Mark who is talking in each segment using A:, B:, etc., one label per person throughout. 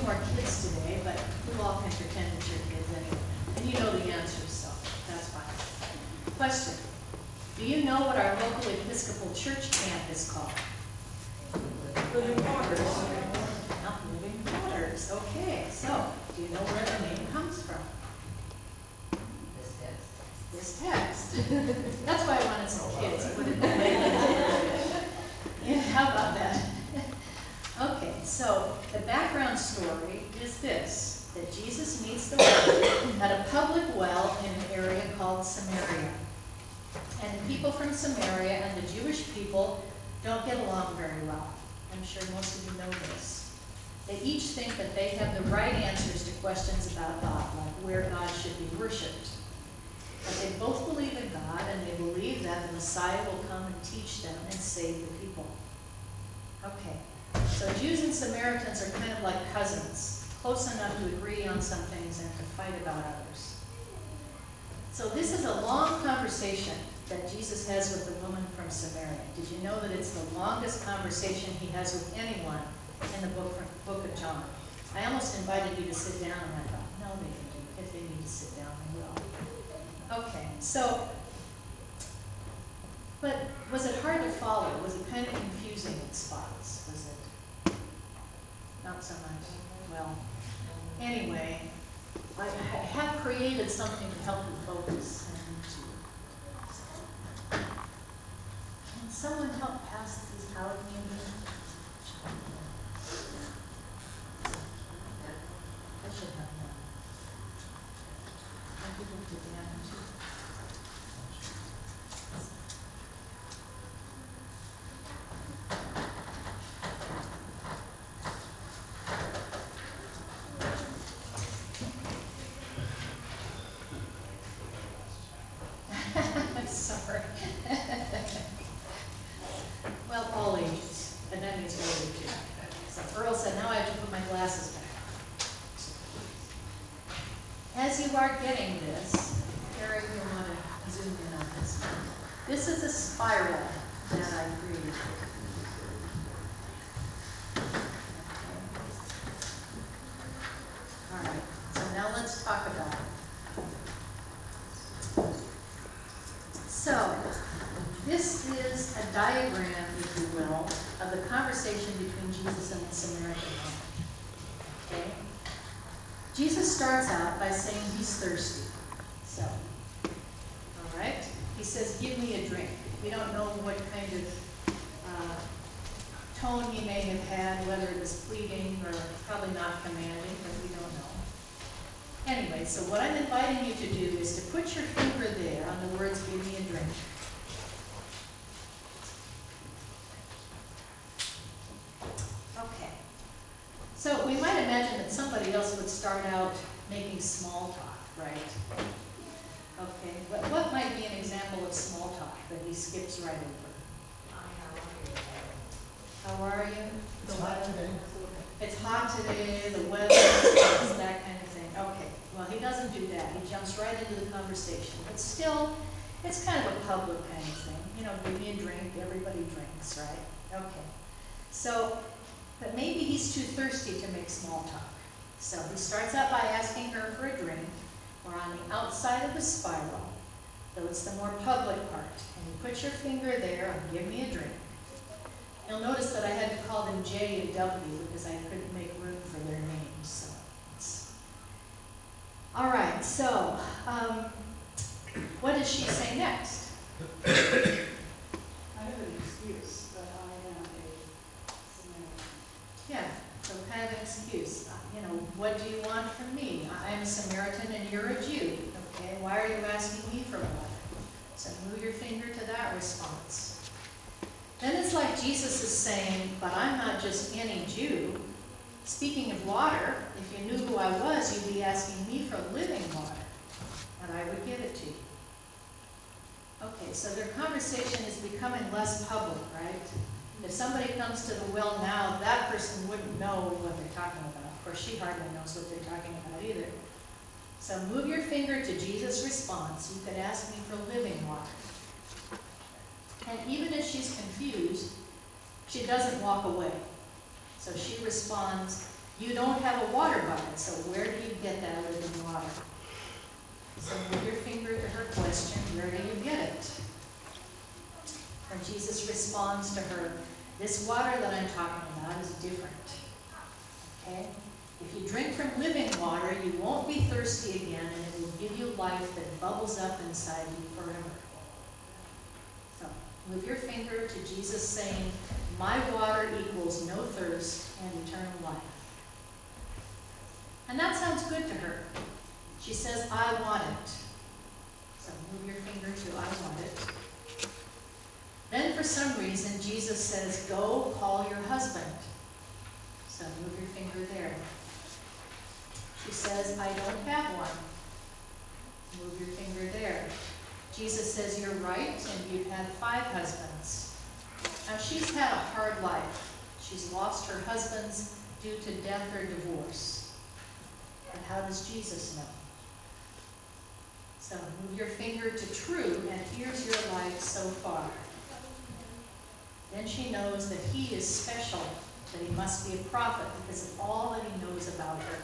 A: more kids today, but you all can pretend that you're kids anyway. And you know the answers, so that's fine. Question. Do you know what our local Episcopal church camp is called?
B: Living Waters.
A: Not Living Waters. Okay, so do you know where the name comes from? This text. That's why I wanted some kids. Put it yeah, how about that? Okay, so the background story is this, that Jesus meets the woman at a public well in an area called Samaria. And the people from Samaria and the Jewish people don't get along very well. I'm sure most of you know this. They each think that they have the right answers to questions about God, like where God should be worshipped. But they both believe in God, and they believe that the Messiah will come and teach them and save the people. Okay, so Jews and Samaritans are kind of like cousins, close enough to agree on some things and to fight about others. So this is a long conversation that Jesus has with the woman from Samaria. Did you know that it's the longest conversation he has with anyone in the book of John? I almost invited you to sit down, and I thought, no, they can do it. If they need to sit down, they will. Okay, so, but was it hard to follow? Was it kind of confusing in spots? Was it? Not so much. Well, anyway, I have created something to help you focus. Can someone help pass these out to me? I should have none. I could look at that too. I'm sorry. Well, all ages, and that means really too. So Earl said, now I have to put my glasses back on. As you are getting this, Eric, you want to zoom in on this. This is a spiral that I created. All right, so now let's talk about it. So, this is a diagram, if you will, of the conversation between Jesus and the Samaritan woman. Okay? Jesus starts out by saying he's thirsty. So, all right? He says, give me a drink. We don't know what kind of tone he may have had, whether it was pleading or probably not commanding, but we don't know. Anyway, so what I'm inviting you to do is to put your finger there on the words, give me a drink. Okay. So we might imagine that somebody else would start out making small talk, right? Okay, but what might be an example of small talk that he skips right over? How are you?
B: It's hot today.
A: It's hot today, the weather, that kind of thing. Okay, well, he doesn't do that. He jumps right into the conversation. But still, it's kind of a public kind of thing. You know, give me a drink, everybody drinks, right? Okay. So, but maybe he's too thirsty to make small talk. So he starts out by asking her for a drink. We're on the outside of the spiral, though it's the more public part. And you put your finger there and give me a drink. You'll notice that I had to call them J and W because I couldn't make room for their names. So, all right, so what does she say next?
C: I have an excuse, but I am a Samaritan.
A: Yeah, so kind of an excuse. You know, what do you want from me? I'm a Samaritan and you're a Jew. Okay, why are you asking me for water? So move your finger to that response. Then it's like Jesus is saying, but I'm not just any Jew. Speaking of water, if you knew who I was, you'd be asking me for living water, and I would give it to you. Okay, so their conversation is becoming less public, right? If somebody comes to the well now, that person wouldn't know what they're talking about. Of course, she hardly knows what they're talking about either. So move your finger to Jesus' response. You could ask me for living water. And even if she's confused, she doesn't walk away. So she responds, You don't have a water bucket, so where do you get that living water? So move your finger to her question, where do you get it? And Jesus responds to her, this water that I'm talking about is different. Okay? If you drink from living water, you won't be thirsty again, and it will give you life that bubbles up inside you forever. So, move your finger to Jesus saying, my water equals no thirst and eternal life. And that sounds good to her. She says, I want it. So move your finger to I want it. Then for some reason, Jesus says, go call your husband. So move your finger there. She says, I don't have one. Move your finger there. Jesus says, you're right, and you've had 5 husbands. Now she's had a hard life. She's lost her husbands due to death or divorce. But how does Jesus know? So move your finger to true, and here's your life so far. Then she knows that he is special, that he must be a prophet because of all that he knows about her.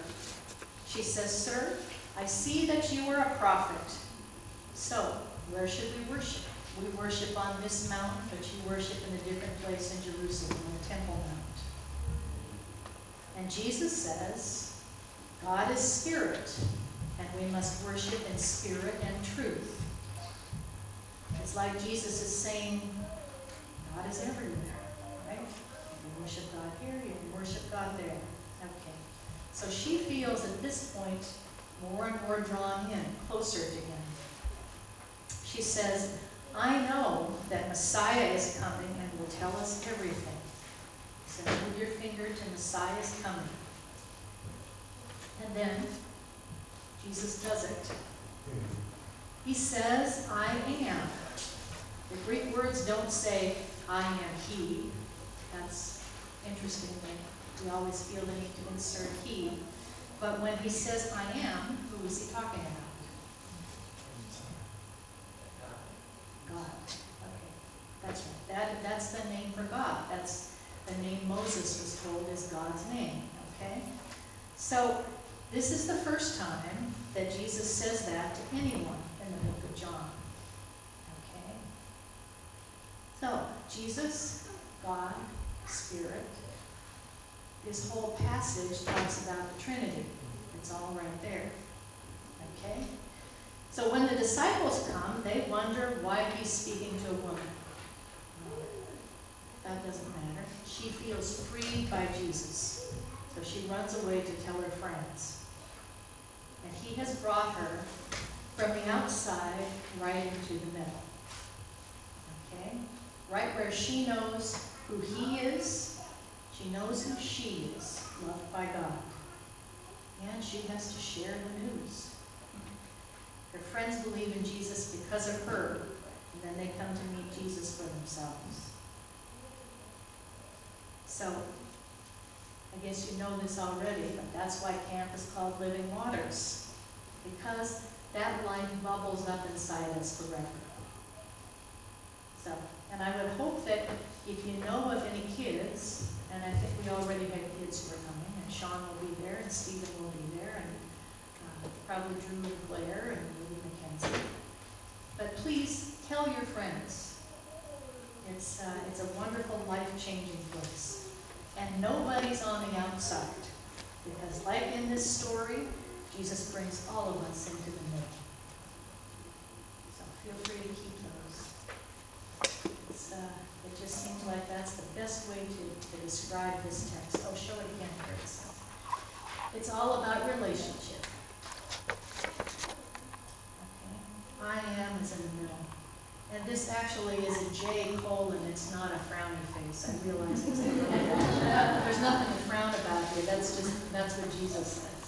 A: She says, sir, I see that you are a prophet. So, where should we worship? We worship on this mountain, but you worship in a different place in Jerusalem, on the Temple Mount. And Jesus says, God is spirit, and we must worship in spirit and truth. It's like Jesus is saying, God is everywhere, right? You worship God here, you can worship God there. Okay. So she feels at this point more and more drawn in, closer to him. She says, I know that Messiah is coming and will tell us everything. So move your finger to Messiah's coming. And then Jesus does it. He says, I am. The Greek words don't say, I am he. That's interesting. We always feel the need to insert he. But when he says, I am, who is he talking about? God. Okay, that's right. That's the name for God. That's the name Moses was told is God's name. Okay? So, this is the first time that Jesus says that to anyone in the book of John. Okay? So, Jesus, God, Spirit. This whole passage talks about the Trinity. It's all right there. Okay? So when the disciples come, they wonder why he's speaking to a woman. That doesn't matter. She feels freed by Jesus. So she runs away to tell her friends. And he has brought her from the outside right into the middle. Okay? Right where she knows who he is, she knows who she is, loved by God. And she has to share the news. Her friends believe in Jesus because of her, and then they come to meet Jesus for themselves. So, I guess you know this already, but that's why camp is called Living Waters, because that life bubbles up inside us forever. So, and I would hope that if you know of any kids, and I think we already had kids who are coming, and Sean will be there, and Stephen will be there, and probably Drew and Claire, and Lily Mackenzie. But please tell your friends. It's a wonderful, life-changing place. And nobody's on the outside. Because like in this story, Jesus brings all of us into the middle. So feel free to keep those. It just seems like that's the best way to describe this text. Oh, show it again, Chris. It's all about relationship. Okay. I am is in the middle. And this actually is a J colon, it's not a frowny face. I realize exactly that. There's nothing to frown about here. That's what Jesus said.